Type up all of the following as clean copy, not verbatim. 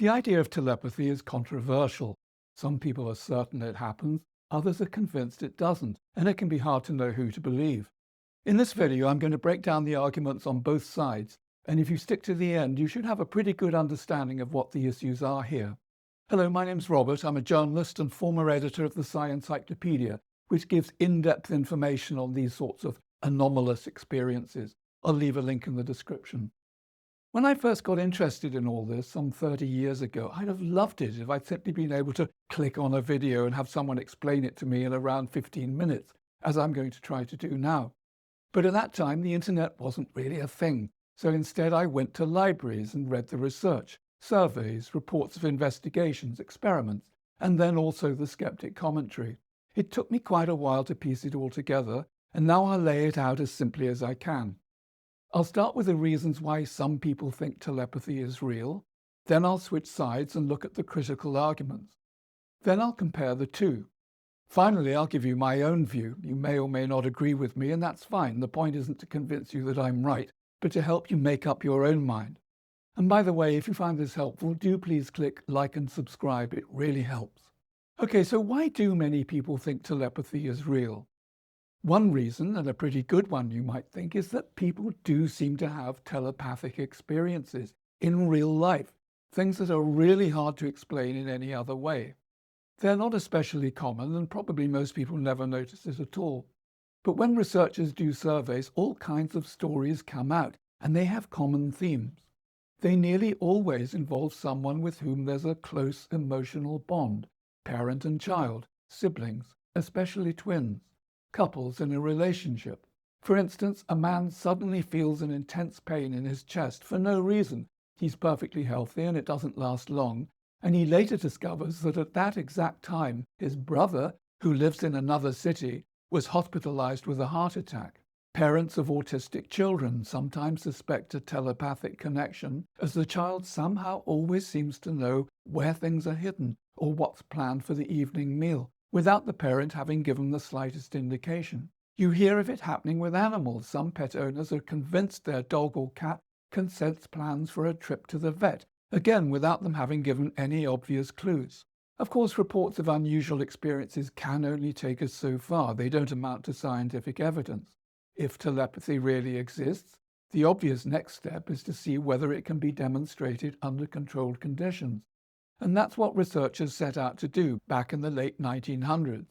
The idea of telepathy is controversial. Some people are certain it happens, others are convinced it doesn't, and it can be hard to know who to believe. In this video, I'm going to break down the arguments on both sides, and if you stick to the end, you should have a pretty good understanding of what the issues are here. Hello, my name's Robert. I'm a journalist and former editor of the Psi Encyclopedia, which gives in-depth information on these sorts of anomalous experiences. I'll leave a link in the description. When I first got interested in all this some 30 years ago, I'd have loved it if I'd simply been able to click on a video and have someone explain it to me in around 15 minutes, as I'm going to try to do now. But at that time, the internet wasn't really a thing, so instead I went to libraries and read the research, surveys, reports of investigations, experiments, and then also the skeptic commentary. It took me quite a while to piece it all together, and now I'll lay it out as simply as I can. I'll start with the reasons why some people think telepathy is real, then I'll switch sides and look at the critical arguments. Then I'll compare the two. Finally, I'll give you my own view. You may or may not agree with me, and that's fine. The point isn't to convince you that I'm right, but to help you make up your own mind. And by the way, if you find this helpful, do please click like and subscribe. It really helps. Okay, so why do many people think telepathy is real? One reason, and a pretty good one you might think, is that people do seem to have telepathic experiences in real life, things that are really hard to explain in any other way. They're not especially common, and probably most people never notice it at all. But when researchers do surveys, all kinds of stories come out, and they have common themes. They nearly always involve someone with whom there's a close emotional bond, parent and child, siblings, especially twins, couples in a relationship. For instance, a man suddenly feels an intense pain in his chest for no reason. He's perfectly healthy and it doesn't last long, and he later discovers that at that exact time, his brother, who lives in another city, was hospitalized with a heart attack. Parents of autistic children sometimes suspect a telepathic connection, as the child somehow always seems to know where things are hidden or what's planned for the evening meal, without the parent having given the slightest indication. You hear of it happening with animals. Some pet owners are convinced their dog or cat can sense plans for a trip to the vet, again without them having given any obvious clues. Of course, reports of unusual experiences can only take us so far. They don't amount to scientific evidence. If telepathy really exists, the obvious next step is to see whether it can be demonstrated under controlled conditions. And that's what researchers set out to do back in the late 1900s.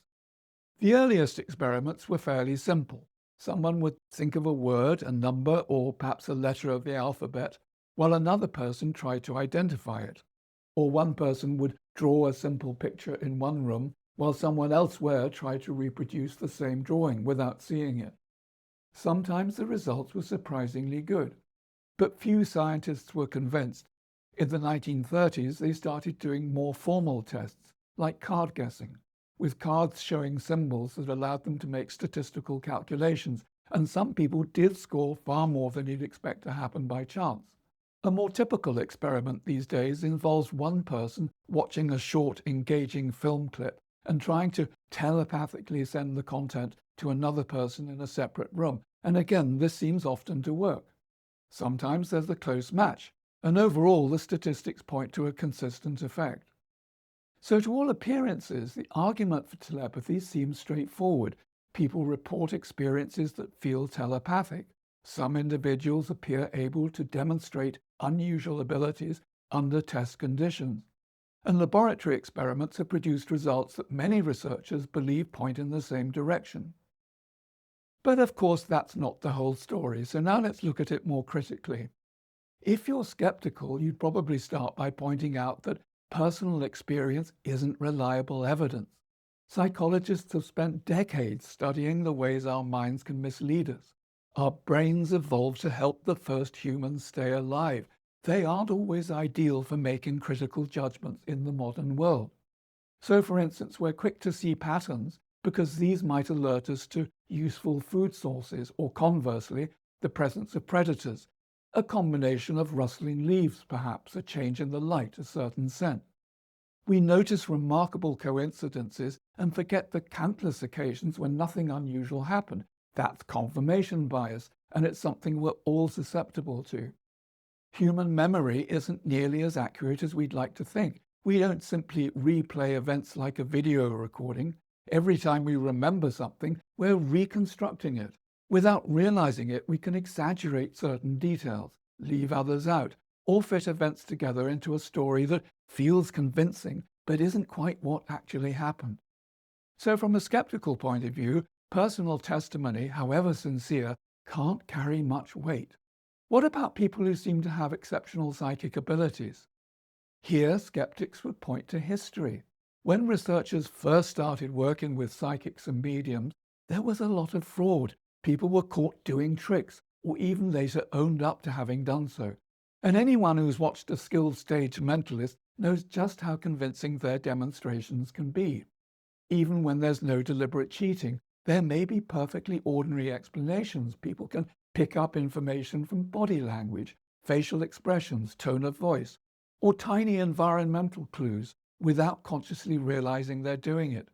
The earliest experiments were fairly simple. Someone would think of a word, a number, or perhaps a letter of the alphabet, while another person tried to identify it. Or one person would draw a simple picture in one room, while someone elsewhere tried to reproduce the same drawing without seeing it. Sometimes the results were surprisingly good, but few scientists were convinced. In the 1930s, they started doing more formal tests, like card guessing, with cards showing symbols that allowed them to make statistical calculations, and some people did score far more than you'd expect to happen by chance. A more typical experiment these days involves one person watching a short, engaging film clip and trying to telepathically send the content to another person in a separate room, and again, this seems often to work. Sometimes there's a close match, and overall the statistics point to a consistent effect. So to all appearances, the argument for telepathy seems straightforward. People report experiences that feel telepathic. Some individuals appear able to demonstrate unusual abilities under test conditions. And laboratory experiments have produced results that many researchers believe point in the same direction. But of course, that's not the whole story, so now let's look at it more critically. If you're skeptical, you'd probably start by pointing out that personal experience isn't reliable evidence. Psychologists have spent decades studying the ways our minds can mislead us. Our brains evolved to help the first humans stay alive. They aren't always ideal for making critical judgments in the modern world. So, for instance, we're quick to see patterns because these might alert us to useful food sources, or conversely, the presence of predators. A combination of rustling leaves, perhaps, a change in the light, a certain scent. We notice remarkable coincidences and forget the countless occasions when nothing unusual happened. That's confirmation bias, and it's something we're all susceptible to. Human memory isn't nearly as accurate as we'd like to think. We don't simply replay events like a video recording. Every time we remember something, we're reconstructing it. Without realizing it, we can exaggerate certain details, leave others out, or fit events together into a story that feels convincing but isn't quite what actually happened. So from a skeptical point of view, personal testimony, however sincere, can't carry much weight. What about people who seem to have exceptional psychic abilities? Here, skeptics would point to history. When researchers first started working with psychics and mediums, there was a lot of fraud. People were caught doing tricks, or even later owned up to having done so. And anyone who's watched a skilled stage mentalist knows just how convincing their demonstrations can be. Even when there's no deliberate cheating, there may be perfectly ordinary explanations. People can pick up information from body language, facial expressions, tone of voice, or tiny environmental clues without consciously realizing they're doing it.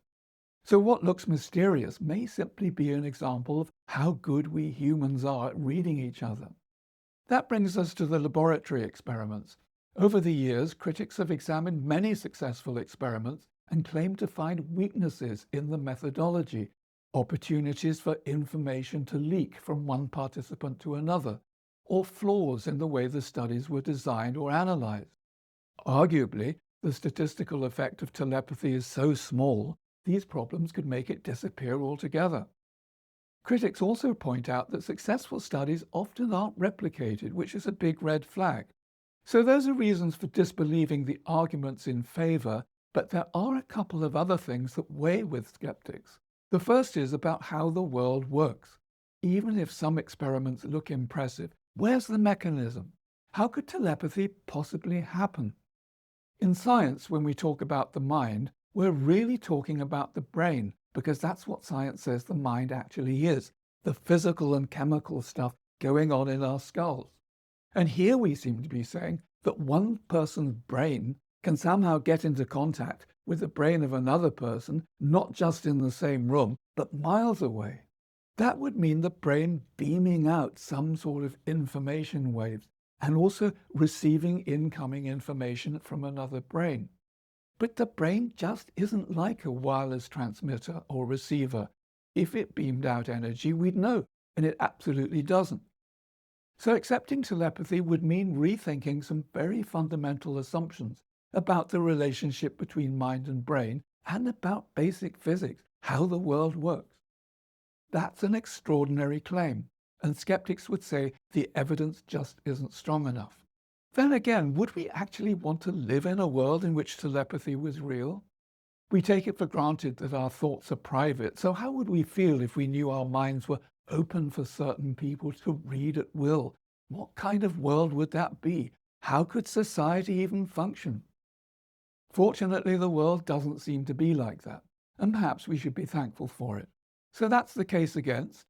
So what looks mysterious may simply be an example of how good we humans are at reading each other. That brings us to the laboratory experiments. Over the years, critics have examined many successful experiments and claimed to find weaknesses in the methodology, opportunities for information to leak from one participant to another, or flaws in the way the studies were designed or analyzed. Arguably, the statistical effect of telepathy is so small, these problems could make it disappear altogether. Critics also point out that successful studies often aren't replicated, which is a big red flag. So those are reasons for disbelieving the arguments in favor, but there are a couple of other things that weigh with skeptics. The first is about how the world works. Even if some experiments look impressive, where's the mechanism? How could telepathy possibly happen? In science, when we talk about the mind, we're really talking about the brain, because that's what science says the mind actually is, the physical and chemical stuff going on in our skulls. And here we seem to be saying that one person's brain can somehow get into contact with the brain of another person, not just in the same room, but miles away. That would mean the brain beaming out some sort of information waves and also receiving incoming information from another brain. But the brain just isn't like a wireless transmitter or receiver. If it beamed out energy, we'd know, and it absolutely doesn't. So accepting telepathy would mean rethinking some very fundamental assumptions about the relationship between mind and brain and about basic physics, how the world works. That's an extraordinary claim, and skeptics would say the evidence just isn't strong enough. Then again, would we actually want to live in a world in which telepathy was real? We take it for granted that our thoughts are private, so how would we feel if we knew our minds were open for certain people to read at will? What kind of world would that be? How could society even function? Fortunately, the world doesn't seem to be like that, and perhaps we should be thankful for it. So that's the case against.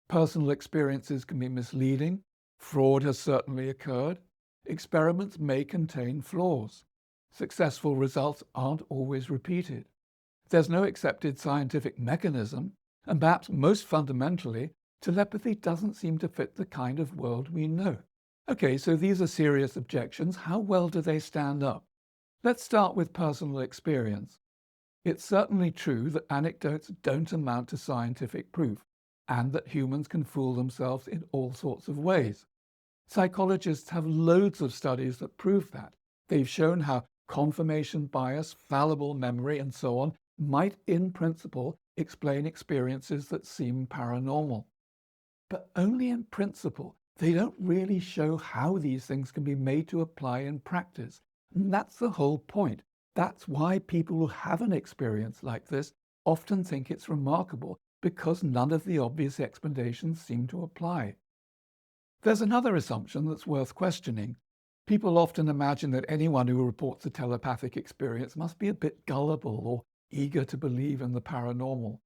Personal experiences can be misleading. Fraud has certainly occurred. Experiments may contain flaws. Successful results aren't always repeated. There's no accepted scientific mechanism, and perhaps most fundamentally, telepathy doesn't seem to fit the kind of world we know. Okay, so these are serious objections. How well do they stand up? Let's start with personal experience. It's certainly true that anecdotes don't amount to scientific proof, and that humans can fool themselves in all sorts of ways. Psychologists have loads of studies that prove that. They've shown how confirmation bias, fallible memory, and so on might, in principle, explain experiences that seem paranormal. But only in principle. They don't really show how these things can be made to apply in practice. And that's the whole point. That's why people who have an experience like this often think it's remarkable, because none of the obvious explanations seem to apply. There's another assumption that's worth questioning. People often imagine that anyone who reports a telepathic experience must be a bit gullible or eager to believe in the paranormal.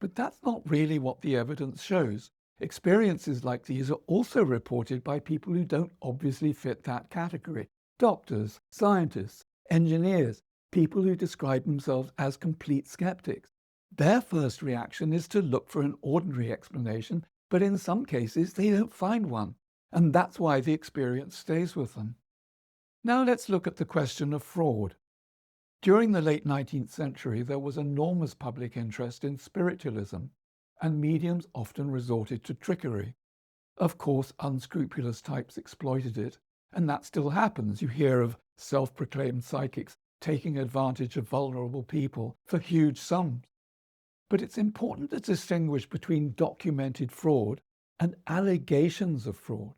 But that's not really what the evidence shows. Experiences like these are also reported by people who don't obviously fit that category. Doctors, scientists, engineers, people who describe themselves as complete skeptics. Their first reaction is to look for an ordinary explanation, but in some cases they don't find one. and that's why the experience stays with them. Now let's look at the question of fraud. During the late 19th century, there was enormous public interest in spiritualism, and mediums often resorted to trickery. Of course, unscrupulous types exploited it, and that still happens. You hear of self-proclaimed psychics taking advantage of vulnerable people for huge sums. But it's important to distinguish between documented fraud and allegations of fraud.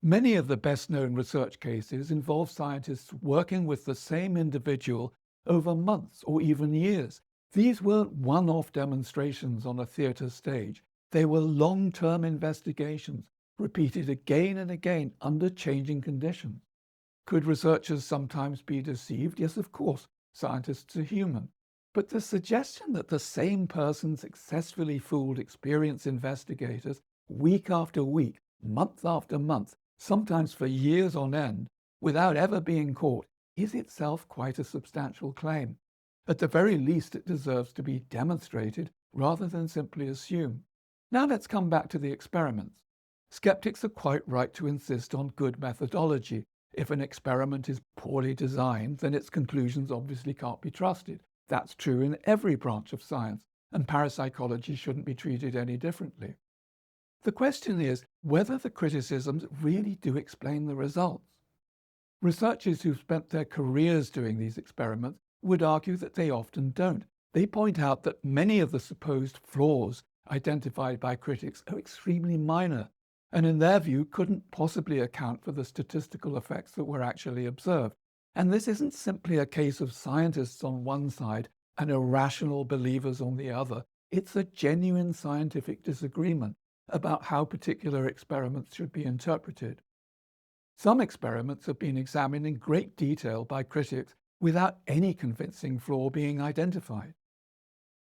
Many of the best-known research cases involve scientists working with the same individual over months or even years. These weren't one-off demonstrations on a theatre stage. They were long-term investigations, repeated again and again under changing conditions. Could researchers sometimes be deceived? Yes, of course. Scientists are human. But the suggestion that the same person successfully fooled experienced investigators week after week, month after month, sometimes for years on end, without ever being caught, is itself quite a substantial claim. At the very least, it deserves to be demonstrated rather than simply assumed. Now let's come back to the experiments. Skeptics are quite right to insist on good methodology. If an experiment is poorly designed, then its conclusions obviously can't be trusted. That's true in every branch of science, and parapsychology shouldn't be treated any differently. The question is whether the criticisms really do explain the results. Researchers who've spent their careers doing these experiments would argue that they often don't. They point out that many of the supposed flaws identified by critics are extremely minor, and in their view couldn't possibly account for the statistical effects that were actually observed. And this isn't simply a case of scientists on one side and irrational believers on the other. It's a genuine scientific disagreement about how particular experiments should be interpreted. Some experiments have been examined in great detail by critics without any convincing flaw being identified.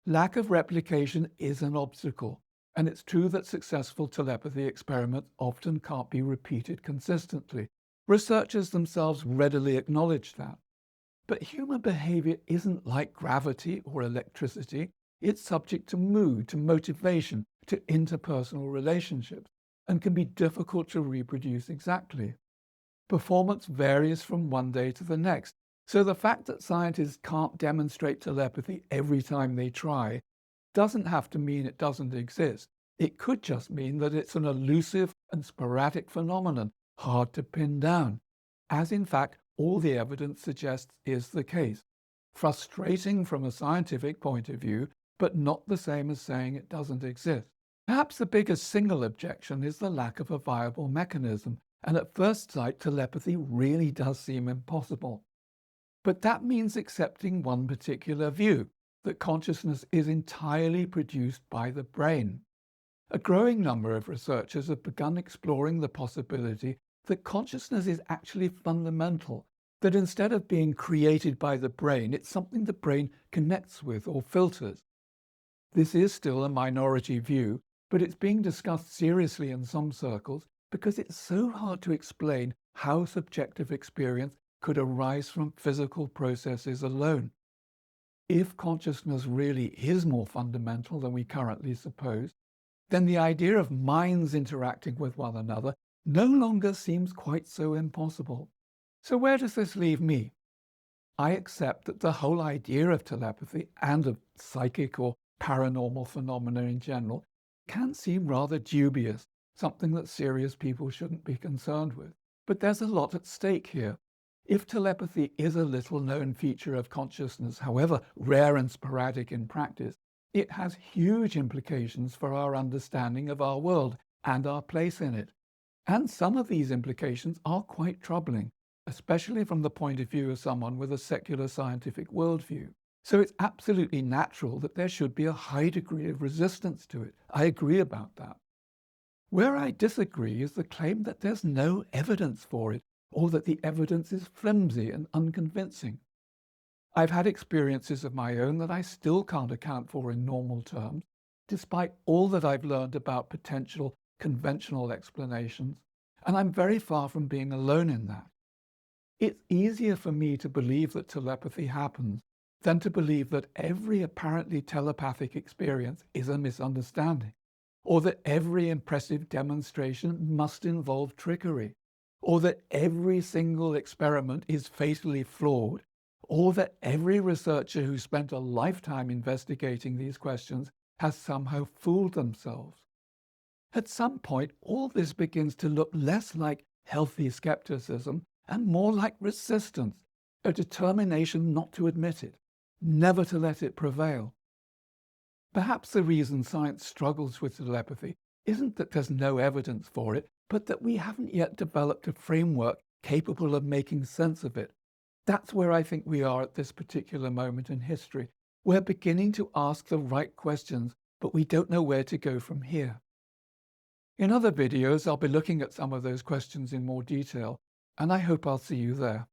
Lack of replication is an obstacle, and it's true that successful telepathy experiments often can't be repeated consistently. Researchers themselves readily acknowledge that. But human behavior isn't like gravity or electricity. It's subject to mood, to motivation, to interpersonal relationships, and can be difficult to reproduce exactly. Performance varies from one day to the next, so the fact that scientists can't demonstrate telepathy every time they try doesn't have to mean it doesn't exist. It could just mean that it's an elusive and sporadic phenomenon, hard to pin down, as in fact all the evidence suggests is the case. Frustrating from a scientific point of view, but not the same as saying it doesn't exist. Perhaps the biggest single objection is the lack of a viable mechanism, and at first sight telepathy really does seem impossible. But that means accepting one particular view, that consciousness is entirely produced by the brain. A growing number of researchers have begun exploring the possibility that consciousness is actually fundamental, that instead of being created by the brain, it's something the brain connects with or filters. This is still a minority view, but it's being discussed seriously in some circles because it's so hard to explain how subjective experience could arise from physical processes alone. If consciousness really is more fundamental than we currently suppose, then the idea of minds interacting with one another no longer seems quite so impossible. So where does this leave me? I accept that the whole idea of telepathy and of psychic or paranormal phenomena in general can seem rather dubious, something that serious people shouldn't be concerned with. But there's a lot at stake here. If telepathy is a little-known feature of consciousness, however rare and sporadic in practice, it has huge implications for our understanding of our world and our place in it. And some of these implications are quite troubling, especially from the point of view of someone with a secular scientific worldview. So it's absolutely natural that there should be a high degree of resistance to it. I agree about that. Where I disagree is the claim that there's no evidence for it, or that the evidence is flimsy and unconvincing. I've had experiences of my own that I still can't account for in normal terms, despite all that I've learned about potential conventional explanations, and I'm very far from being alone in that. It's easier for me to believe that telepathy happens than to believe that every apparently telepathic experience is a misunderstanding, or that every impressive demonstration must involve trickery, or that every single experiment is fatally flawed, or that every researcher who spent a lifetime investigating these questions has somehow fooled themselves. At some point, all this begins to look less like healthy skepticism and more like resistance, a determination not to admit it, never to let it prevail. Perhaps the reason science struggles with telepathy isn't that there's no evidence for it, but that we haven't yet developed a framework capable of making sense of it. That's where I think we are at this particular moment in history. We're beginning to ask the right questions, but we don't know where to go from here. In other videos, I'll be looking at some of those questions in more detail, and I hope I'll see you there.